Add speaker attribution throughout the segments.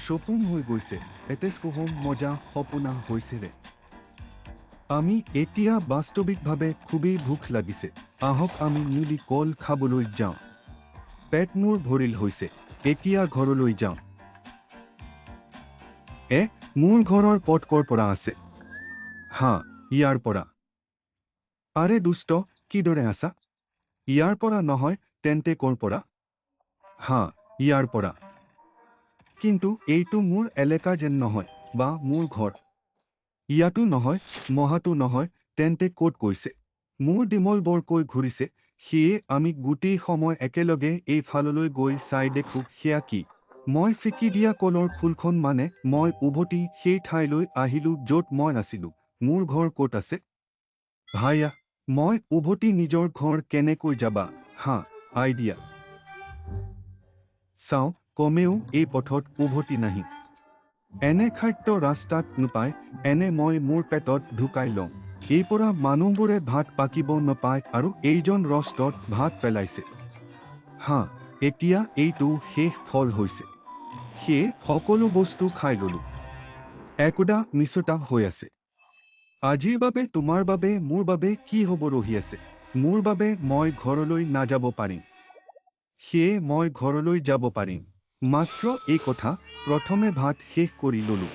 Speaker 1: সপোন হৈ গৈছে, এতেজ কহম মজা সপোনা হৈছে ৰে। আমি এতিয়া বাস্তৱিকভাৱে খুবেই ভোক লাগিছে। আহক আমি মিলি কল খাবলৈ যাওঁ। পেট মোৰ ভৰিল হৈছে, এতিয়া ঘৰলৈ যাওঁ। মোৰ ঘৰৰ পথ ক'ৰ পৰা আছে? হা, ইয়াৰ পৰা। আৰে দুষ্ট, কিদৰে আছা? ইয়াৰ পৰা নহয়, তেন্তে ক'ৰ পৰা? হা, ইয়াৰ পৰা। কিন্তু এইটো মোৰ এলেকা যেন নহয়, বা মোৰ ঘৰ। ইয়াতো নহয়, মহাতো নহয়, তেন্তে ক'ত কৈছে? মোৰ ডিমল বৰকৈ ঘূৰিছে, সেয়ে আমি গোটেই সময় একেলগে এইফাললৈ গৈ চাই দেখোঁ সেয়া কি। মই ফিকি দিয়া কলৰ ফুলখন মানে মই উভতি সেই ঠাইলৈ আহিলোঁ য'ত মই নাছিলোঁ। মোৰ ঘৰ ক'ত আছে? ভাইয়া, মই উভতি নিজৰ ঘৰ কেনেকৈ যাবা? হা, আইডিয়া। চাওঁ, কমেও এই পথত উভতি নাহি। এনে খাদ্য ৰাস্তাত নোপায়, এনে মই মোৰ পেটত ঢুকাই লওঁ। এই পৰা মানুহবোৰে ভাত পাকিব নাপায় আৰু এইজন ৰষ্টত ভাত পেলাইছে। হা, এতিয়া এইটো শেষ ফল হৈছে। সেয়ে সকলো বস্তু খাই ললোঁ। একোটা মিছুটা হৈ আছে। আজিৰ বাবে তোমাৰ বাবে মোৰ বাবে কি হ'ব ৰহি আছে? মোৰ বাবে মই ঘৰলৈ নাযাব পাৰিম। সেয়ে মই ঘৰলৈ যাব পাৰিম। মাত্ৰ এই কথা, প্ৰথমে ভাত শেষ কৰি ললোঁ।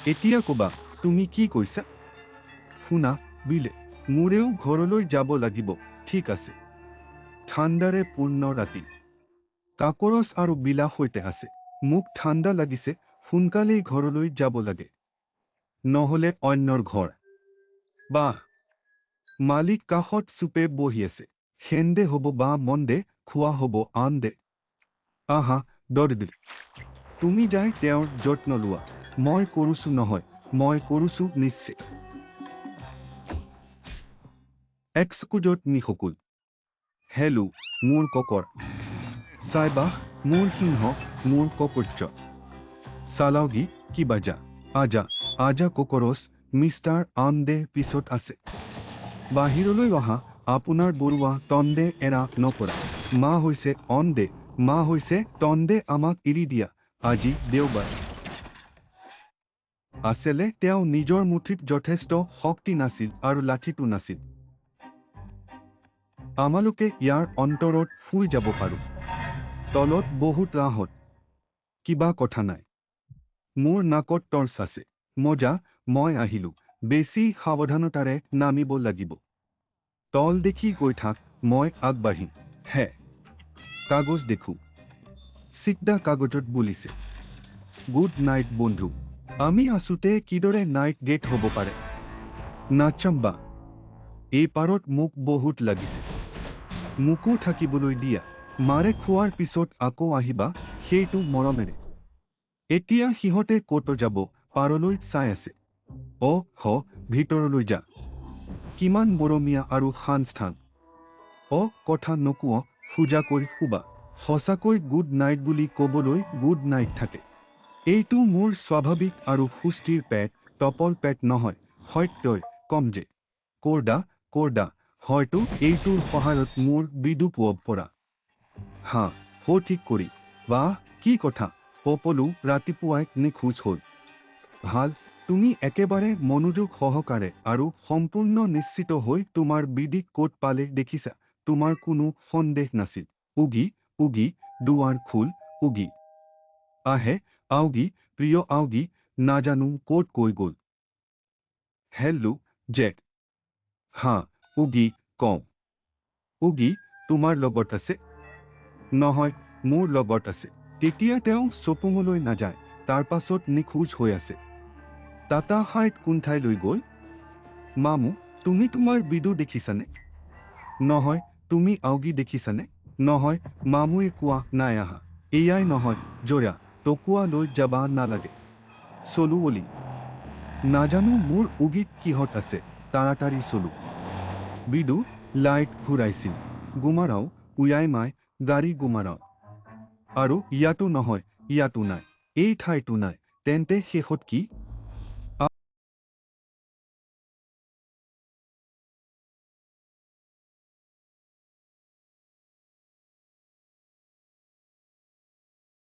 Speaker 1: এতিয়া ক'বা, তুমি কি কৈছা? শুনা, বিলে, মোৰেও ঘৰলৈ যাব লাগিব, ঠিক আছে। ঠাণ্ডাৰে পূৰ্ণ ৰাতি। কাকৰচ আৰু বিলা সৈতে আছে। মোক ঠাণ্ডা লাগিছে, সোনকালেই ঘৰলৈ যাব লাগে। নহ'লে অন্যৰ ঘৰ। বাহ! মালিক কাষত চুপে বহি আছে। সেন্দে হ'ব বা মন্দে, খোৱা হ'ব আন্দে। আহা, দৰদিল। তুমি যাই তেওঁৰ যত্ন লোৱা। মই কৰোছো নহয়, মই কৰোছো নিশ্চয়। এক্সকুজত নিশকুল। হেলো, মোৰ ককৰ। চাইবাহ, মোৰ সিংহ, মোৰ ককৰ্য। চালাউগি, কি বাজা? আজা ককৰচ, মিষ্টাৰ আন্দে পিছত আছে। বাহিৰলৈ অহা, আপোনাৰ বৰুৱা তন্দে এৰা নকৰা। মা হৈছে অন্দে, মা হৈছে তন্দে আমাক এৰি দিয়া, আজি দেওবাৰ। আচলে তেওঁ নিজৰ মুঠিত যথেষ্ট শক্তি নাছিল আৰু লাঠিটো নাছিল। আমালোকে ইয়াৰ অন্তৰত শুই যাব পাৰোঁ। তলত বহুত ৰাহত। কিবা কথা নাই। মোৰ নাকত টৰ্চ আছে। মজা, মই আহিলোঁ। বেছি সাৱধানতাৰে নামিব লাগিব। তল দেখি গৈ থাক, মই আগবাঢ়িম। হে। কাগজ দেখোঁ। চিকদা কাগজত বুলিছে। গুড নাইট বন্ধু। আমি আছোতে কিদৰে নাইট গেট হ'ব পাৰে? নাচাম্বা। এই পাৰত মোক বহুত লাগিছে। মোকো থাকিবলৈ দিয়া। মাৰে খোৱাৰ পিছত আকৌ আহিবা, সেইটো মৰমেৰে। এতিয়া সিহঁতে ক'ত যাব, পাৰলৈ চাই আছে। ভিতৰলৈ যা। কিমান মৰমীয়া আৰু শান-স্থান। কথা নকোৱা, খোজাকৈ শুবা। সঁচাকৈ গুড নাইট বুলি ক'বলৈ গুড নাইট থাকে। এইটো মোৰ স্বাভাৱিক আৰু সুস্থিৰ পেট, টপল পেট নহয়, সত্যই কম যে। কৰ্দা, হয়তো এইটোৰ সহায়ত মোৰ বিদুপ পৰা। হা, ঠিক কৰি। বাহ, কি কথা, সকলো ৰাতিপুৱাই নিখোজ হ'ল। ভাল, তুমি একেবাৰে মনোযোগ সহকাৰে আৰু সম্পূৰ্ণ নিশ্চিত হৈ তোমাৰ বিদিক ক'ত পালে দেখিছা, তোমাৰ কোনো সন্দেহ নাছিল। উগি, দুৱাৰ খোল, উগি। আউগি, প্ৰিয় আউগি, নাজানো ক'ত কৈ গ'ল। Hello, Jake. হা, উগি, কওঁ। উগি, তোমাৰ লগত আছে? নহয়, মোৰ লগত আছে। তেতিয়া তেওঁ চপুঙলৈ নাযায়, তাৰ পাছত নিখোজ হৈ আছে। টাটা হাইট কোনঠাইলৈ গ'ল? মামু, তুমি তোমাৰ বিদু দেখিছানে? নহয়, তুমি আউগি দেখিছানে? নহয়, মামুৱে কোৱা নাই আহা। এয়াই নহয়, জয়া, টকুৱা লৈ যাবা নালাগে। চলো অলি। নাজানো মোৰ উগিত কিহত আছে, তাড়াতাড়ি চলো। বিদু, লাইট ঘূৰাইছিল। গুমাৰাও, উয়াই গাড়ী গুমাৰাও। আৰু ইয়াতো নহয়, ইয়াতো নাই। এই ঠাইতো নাই, তেন্তে শেষত কি?